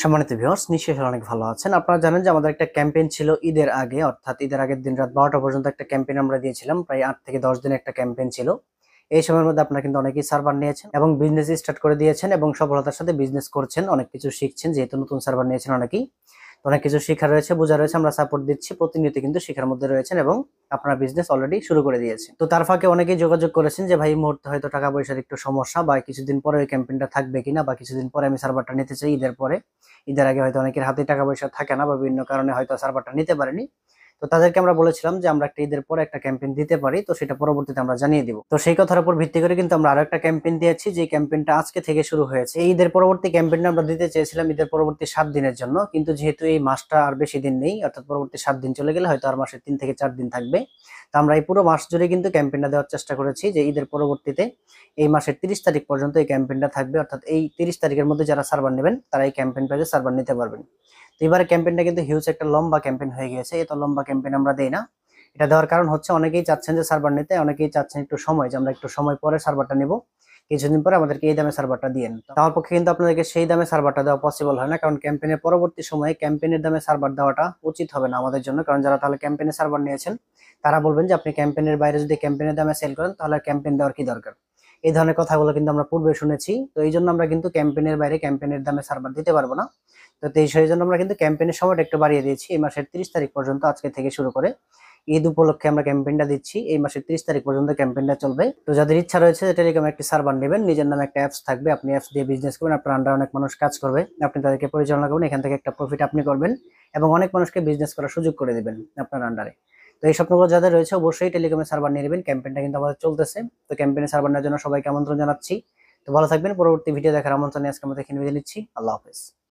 সম্মানিত ভিউয়ার্স, নিশ্চয়ই সবাই অনেক ভালো আছেন। আপনারা জানেন যে আমাদের একটা ক্যাম্পেইন ছিল ঈদের আগে, অর্থাৎ ঈদের আগের দিন রাত 12টা পর্যন্ত একটা ক্যাম্পেইন আমরা দিয়েছিলাম। প্রায় 8 থেকে 10 দিনের একটা ক্যাম্পেইন ছিল। এই সময়ের মধ্যে আপনারা কিন্তু অনেকেই সার্ভার নিয়েছেন এবং বিজনেস স্টার্ট করে দিয়েছেন এবং সফলতার সাথে বিজনেস করছেন, অনেক কিছু শিখছেন, যেহেতু নতুন সার্ভার নিয়েছেন অনেকেই। তো অনেক কিছু শেখার রয়েছে, বোঝা রয়েছে, আমরা সাপোর্ট দিচ্ছি, প্রতিনিয়ত কিন্তু শেখার মধ্যে রয়েছেন এবং আপনার বিজনেস অলরেডি শুরু করে দিয়েছে। তো তার ফাঁকে অনেকেই যোগাযোগ করেছেন যে ভাই, এই মুহূর্তে হয়তো টাকা পয়সার একটু সমস্যা, বা কিছুদিন পরে ওই ক্যাম্পেইনটা থাকবে কিনা, বা কিছুদিন পরে আমি সার্ভারটা নিতে চাই ঈদের পরে। ঈদের আগে হয়তো অনেকের হাতে টাকা পয়সা থাকে না, বা বিভিন্ন কারণে হয়তো সার্ভারটা নিতে পারেনি। তো তাদেরকে আমরা বলেছিলাম যে আমরা একটা ঈদের পরে একটা ক্যাম্পেইন দিতে পারি, তো সেটা পরবর্তীতে আমরা জানিয়ে দিব। তো সেই কথার উপর ভিত্তি করে কিন্তু আমরা আরো একটা ক্যাম্পেইন দিয়েছি, যে ক্যাম্পেইনটা আজকে থেকে শুরু হয়েছে। এই ঈদের পরবর্তী ক্যাম্পেইনটা আমরা দিতে চেয়েছিলাম ঈদের পরবর্তী 7 দিনের জন্য, কিন্তু যেহেতু এই মাসটা আর বেশি দিন নেই, অর্থাৎ পরবর্তী 7 দিন চলে গেলে হয়তো আর মাসে 3 থেকে 4 দিন থাকবে। তো আমরা এই পুরো মাস জুড়ে কিন্তু ক্যাম্পেইনটা দেওয়ার চেষ্টা করেছি, যে ঈদের পরবর্তীতে এই মাসের 30 তারিখ পর্যন্ত এই ক্যাম্পেইনটা থাকবে, অর্থাৎ এই 30 তারিখের মধ্যে যারা সার্ভার নেবেন তারা এই ক্যাম্পেইন পেজে সার্ভার নিতে পারবেন। তো এবারে ক্যাম্পেইনটা কিন্তু হিউজ একটা লম্বা ক্যাম্পেইন হয়ে গিয়েছে। এত লম্বা ক্যাম্পেইন আমরা দেই না। এটা দেওয়ার কারণ হচ্ছে অনেকেই চাচ্ছেন যে সার্ভার নিতে, অনেকেই চাচ্ছেন একটু সময়, যে আমরা একটু সময় পরে সার্ভারটা নিব, কিছুদিন পরে আমাদেরকে এই দামে সার্ভারটা দিয়েন। তো আমার পক্ষে কিন্তু আপনাদেরকে সেই দামে সার্ভারটা দেওয়া পসিবল হয় না, কারণ ক্যাম্পেইনের পরবর্তী সময়ে ক্যাম্পেইনের দামে সার্ভার দেওয়াটা উচিত হবে না আমাদের জন্য। কারণ যারা তাহলে ক্যাম্পেইনে সার্ভার নিয়েছেন তারা বলবেন যে আপনি ক্যাম্পেইনের বাইরে যদি ক্যাম্পেইনের দামে সেল করেন তাহলে ক্যাম্পেইন দেওয়ার কি দরকার। এই ধরনের কথাগুলো কিন্তু আমরা পূর্বে শুনেছি। তো এই জন্য আমরা কিন্তু ক্যাম্পেইনের বাইরে ক্যাম্পেইনের দামে সার্ভার দিতে পারবো না। তো সেই জন্য আমরা কিন্তু ক্যাম্পেইনের সময়টা একটু বাড়িয়ে দিয়েছি, এই মাসের 30 তারিখ পর্যন্ত, আজকে থেকে শুরু করে ঈদ উপলক্ষে আমরা ক্যাম্পেইনটা দিচ্ছি। এই মাসের 30 তারিখ পর্যন্ত ক্যাম্পেইনটা চলবে। তো যাদের ইচ্ছা রয়েছে যে টেলিকম একটি সার্ভার নেবেন, নিজের নামে একটা অ্যাপস থাকবে, আপনি অ্যাপস দিয়ে বিজনেস করবেন, আপনার আন্ডারে অনেক মানুষ কাজ করবে, আপনি তাদেরকে পরিচালনা করবেন, এখান থেকে একটা প্রফিট আপনি করবেন এবং অনেক মানুষকে বিজনেস করার সুযোগ করে দিবেন আপনার আন্ডারে। তো এই স্বপ্নগুলো যাদের রয়েছে অবশ্যই টেলিকমের সার্ভার নিয়ে নেবেন। ক্যাম্পেইনটা কিন্তু আমাদের চলতেছে। তো ক্যাম্পেইনের সার্ভার নেওয়ার জন্য সবাইকে আমন্ত্রণ জানাচ্ছি। তো ভালো থাকবেন। পরবর্তী ভিডিও দেখার আমন্ত্রণ নিয়ে আজকে আমরা এখানে বিদায় নিচ্ছি। আল্লাহ হাফেজ।